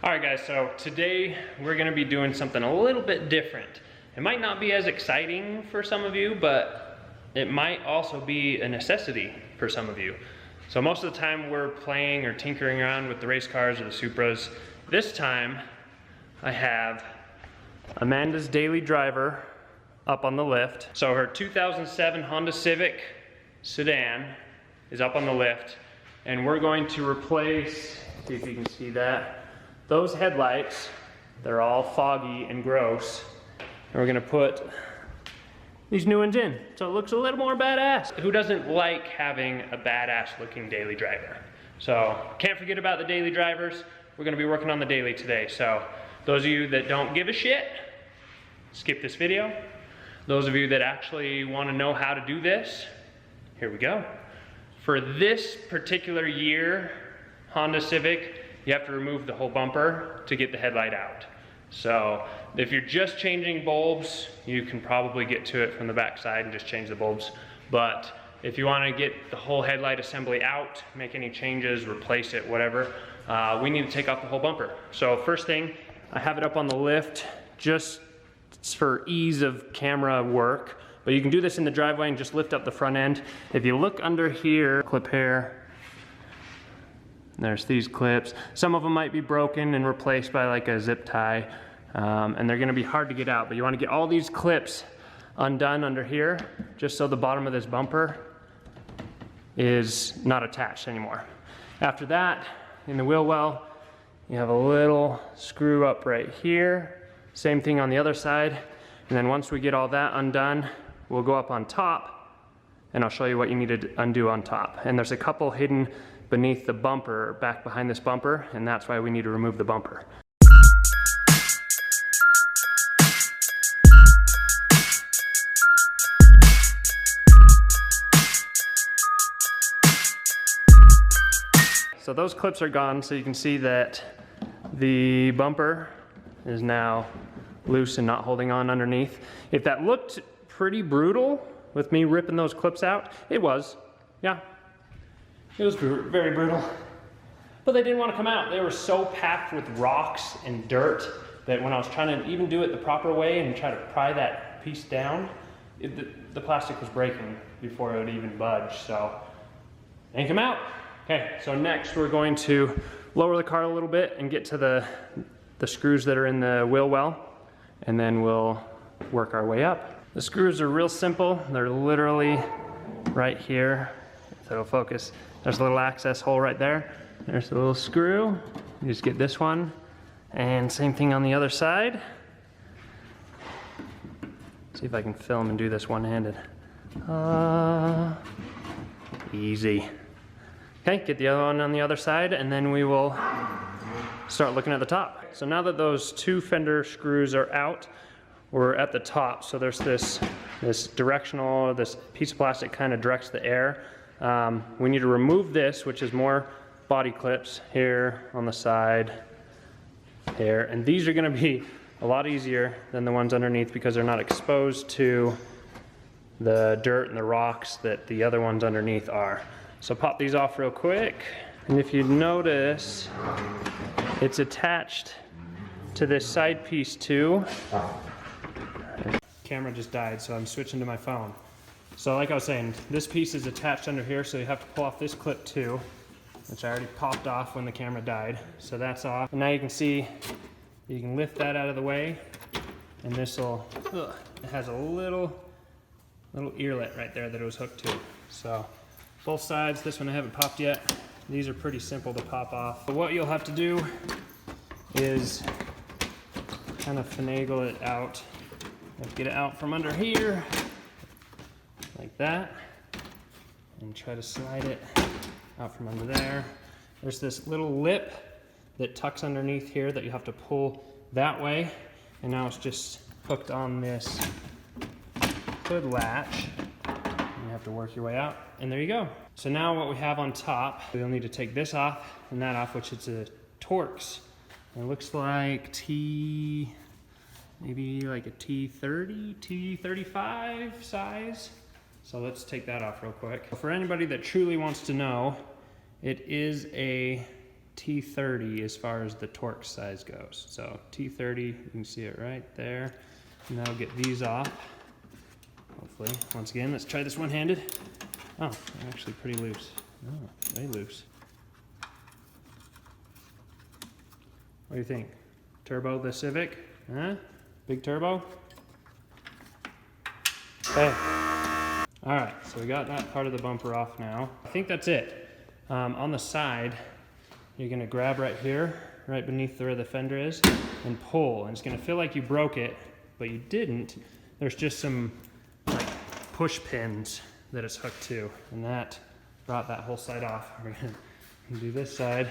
All right guys, so today we're gonna be doing something a little bit different. It might not be as exciting for some of you, but it might also be a necessity for some of you. So most of the time we're playing or tinkering around with the race cars or the Supras. This time I have Amanda's daily driver up on the lift. So her 2007 Honda Civic sedan is up on the lift, and we're going to replace, see if you can see that, those headlights. They're all foggy and gross, and we're gonna put these new ones in so it looks a little more badass. Who doesn't like having a badass looking daily driver? So can't forget about the daily drivers. We're gonna be working on the daily today. So those of you that don't give a shit, skip this video. Those of you that actually want to know how to do this, here we go. For this particular year Honda Civic, you have to remove the whole bumper to get the headlight out. So if you're just changing bulbs, you can probably get to it from the back side and just change the bulbs. But if you want to get the whole headlight assembly out, make any changes, replace it, whatever, we need to take off the whole bumper. So first thing, I have it up on the lift just for ease of camera work, but you can do this in the driveway and just lift up the front end. If you look under here, clip here, there's these clips. Some of them might be broken and replaced by like a zip tie, and they're gonna be hard to get out, but you wanna get all these clips undone under here, just so the bottom of this bumper is not attached anymore. After that, in the wheel well, you have a little screw up right here. Same thing on the other side. And then once we get all that undone, we'll go up on top and I'll show you what you need to undo on top. And there's a couple hidden beneath the bumper, back behind this bumper, and that's why we need to remove the bumper. So those clips are gone, so you can see that the bumper is now loose and not holding on underneath. If that looked pretty brutal with me ripping those clips out, it was, yeah. It was very brutal. But they didn't want to come out. They were so packed with rocks and dirt that when I was trying to even do it the proper way and try to pry that piece down, the plastic was breaking before it would even budge, so they didn't come out. Okay, so next we're going to lower the car a little bit and get to the screws that are in the wheel well, and then we'll work our way up. The screws are real simple. They're literally right here, so it'll focus. There's a little access hole right there. There's a little screw. You just get this one, and same thing on the other side. See if I can film and do this one-handed. Easy. Okay, get the other one on the other side, and then we will start looking at the top. So now that those two fender screws are out, we're at the top. So there's this directional, this piece of plastic kind of directs the air. We need to remove this, which is more body clips here on the side, here. And these are gonna be a lot easier than the ones underneath because they're not exposed to the dirt and the rocks that the other ones underneath are. So pop these off real quick. And if you notice, it's attached to this side piece too. Camera just died, so I'm switching to my phone. So like I was saying, this piece is attached under here, so you have to pull off this clip too, which I already popped off when the camera died. So that's off. And now you can see, you can lift that out of the way, and this will, it has a little earlet right there that it was hooked to. So both sides, this one I haven't popped yet. These are pretty simple to pop off. But what you'll have to do is kind of finagle it out. You have to get it out from under here, like that, and try to slide it out from under there. There's this little lip that tucks underneath here that you have to pull that way, and now it's just hooked on this hood latch. You have to work your way out, and there you go. So now what we have on top, we'll need to take this off and that off, which is a Torx. It looks like maybe like a T30, T35 size. So let's take that off real quick. For anybody that truly wants to know, it is a T30 as far as the torque size goes. So T30, you can see it right there. And that'll get these off, hopefully. Once again, let's try this one-handed. Oh, they're actually pretty loose. Oh, way loose. What do you think? Turbo the Civic? Huh? Big turbo? Okay. All right, so we got that part of the bumper off now. I think that's it. On the side, you're gonna grab right here, right beneath where the fender is, and pull. And it's gonna feel like you broke it, but you didn't. There's just some like push pins that it's hooked to, and that brought that whole side off. We're gonna do this side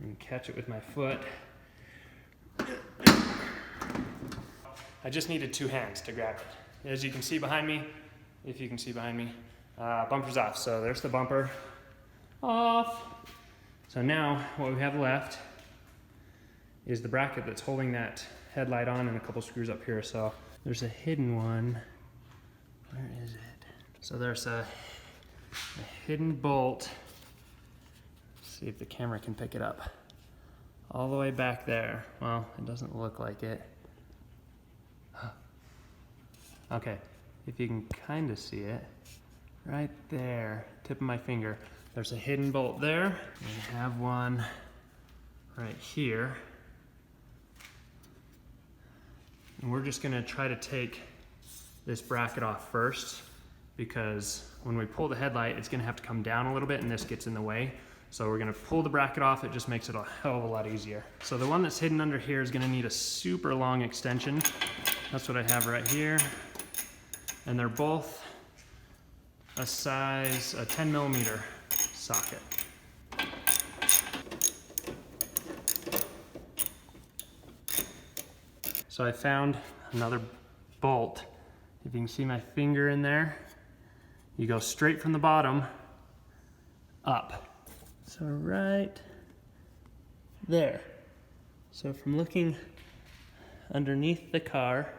and catch it with my foot. I just needed 2 hands to grab it. As you can see behind me, if you can see behind me, bumper's off. So there's the bumper off. So now what we have left is the bracket that's holding that headlight on and a couple screws up here. So there's a hidden one. Where is it? So there's a hidden bolt. Let's see if the camera can pick it up. All the way back there. Well, it doesn't look like it. Okay, if you can kind of see it, right there, tip of my finger, there's a hidden bolt there. We have one right here. And we're just gonna try to take this bracket off first, because when we pull the headlight, it's gonna have to come down a little bit and this gets in the way. So we're gonna pull the bracket off, it just makes it a hell of a lot easier. So the one that's hidden under here is gonna need a super long extension. That's what I have right here. And they're both a size, a 10 millimeter socket. So I found another bolt. If you can see my finger in there, you go straight from the bottom up. So right there. So from looking underneath the car,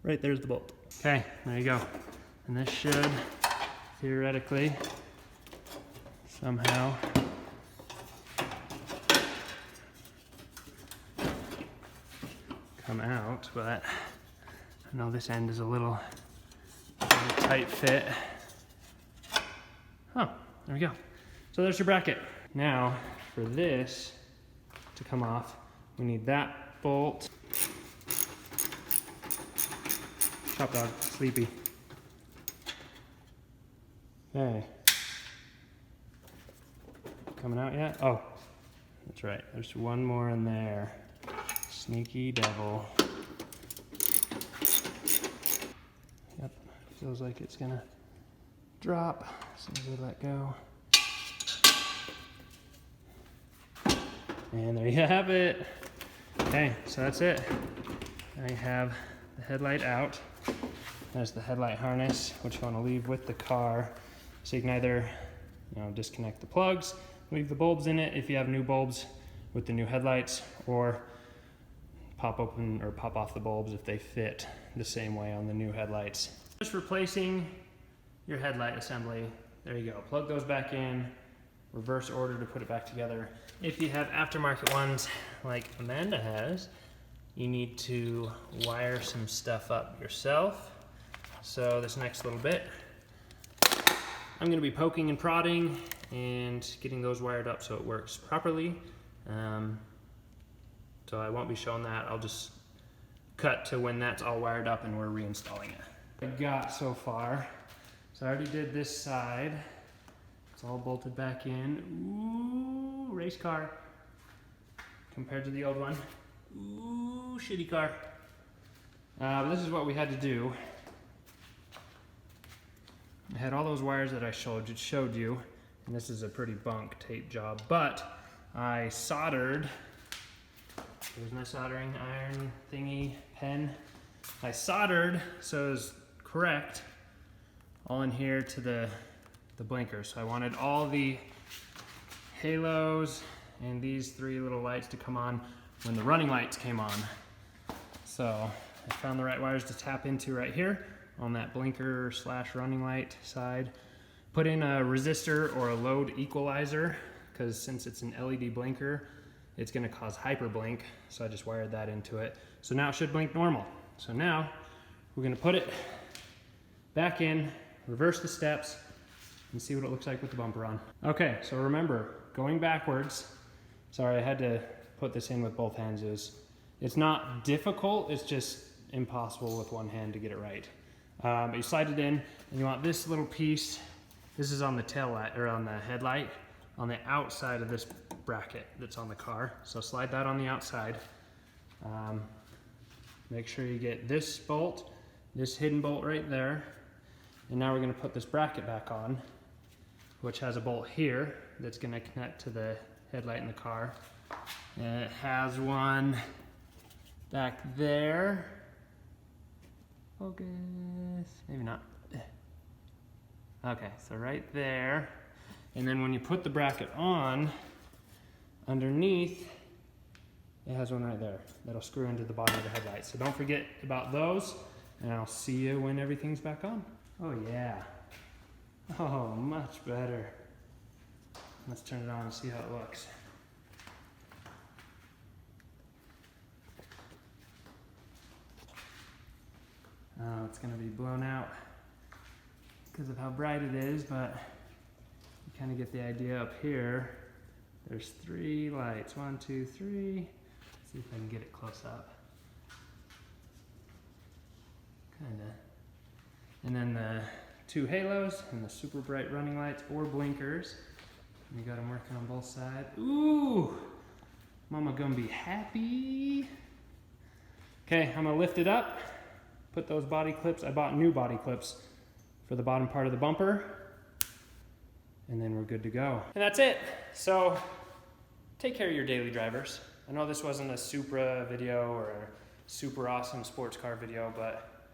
right there's the bolt. Okay, there you go. And this should theoretically somehow come out, but I know this end is a little tight fit. Oh, there we go. So there's your bracket. Now, for this to come off, we need that bolt. Chop dog, sleepy. Okay. Coming out yet? Oh, that's right. There's one more in there. Sneaky devil. Yep, feels like it's gonna drop as soon as we let go. And there you have it. Okay, so that's it. I have the headlight out. There's the headlight harness, which you want to leave with the car. So you can either, disconnect the plugs, leave the bulbs in it if you have new bulbs with the new headlights, or pop open or pop off the bulbs if they fit the same way on the new headlights. Just replacing your headlight assembly. There you go. Plug those back in, reverse order to put it back together. If you have aftermarket ones like Amanda has, you need to wire some stuff up yourself. So this next little bit, I'm gonna be poking and prodding and getting those wired up so it works properly. So I won't be showing that. I'll just cut to when that's all wired up and we're reinstalling it. I got so far. So I already did this side. It's all bolted back in. Ooh, race car. Compared to the old one. Ooh, shitty car. This is what we had to do. I had all those wires that I showed you, and this is a pretty bunk tape job, but I soldered. There's my soldering iron thingy pen. I soldered so it was correct all in here to the blinker. So I wanted all the halos and these 3 little lights to come on when the running lights came on. So I found the right wires to tap into right here on that blinker / running light side. put in a resistor or a load equalizer, because since it's an LED blinker, it's gonna cause hyperblink. So I just wired that into it. So now it should blink normal. So now we're gonna put it back in, reverse the steps, and see what it looks like with the bumper on. Okay, so remember, going backwards, sorry, I had to put this in with both hands. It's not difficult, it's just impossible with one hand to get it right. But you slide it in, and you want this little piece, this is on the tail light, or on the headlight, on the outside of this bracket that's on the car. So slide that on the outside. Make sure you get this bolt, this hidden bolt right there. And now we're gonna put this bracket back on, which has a bolt here that's gonna connect to the headlight in the car. And it has one back there. Focus, maybe not. Okay, so right there. And then when you put the bracket on, underneath, it has one right there that'll screw into the bottom of the headlight. So don't forget about those, and I'll see you when everything's back on. Oh yeah. Oh, much better. Let's turn it on and see how it looks. Oh, it's gonna be blown out because of how bright it is, but you kind of get the idea up here. There's 3 lights, 1, 2, 3. Let's see if I can get it close up. Kinda. And then the 2 halos and the super bright running lights or blinkers. We got them working on both sides. Ooh, mama gonna be happy. Okay, I'm gonna lift it up, put those body clips. I bought new body clips for the bottom part of the bumper, and then we're good to go. And that's it. So take care of your daily drivers. I know this wasn't a Supra video or a super awesome sports car video, but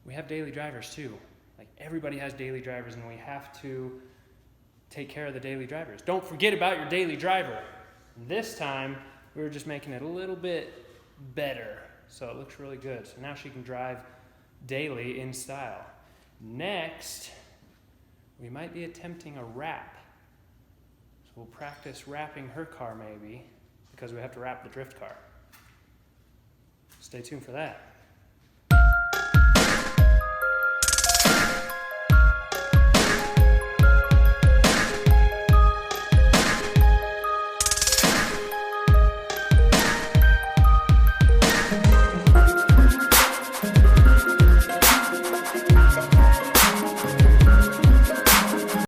we have daily drivers too. Like, everybody has daily drivers, and we have to take care of the daily drivers. Don't forget about your daily driver. This time, we were just making it a little bit better, so it looks really good. So now she can drive daily in style. Next, we might be attempting a wrap. So we'll practice wrapping her car maybe, because we have to wrap the drift car. Stay tuned for that.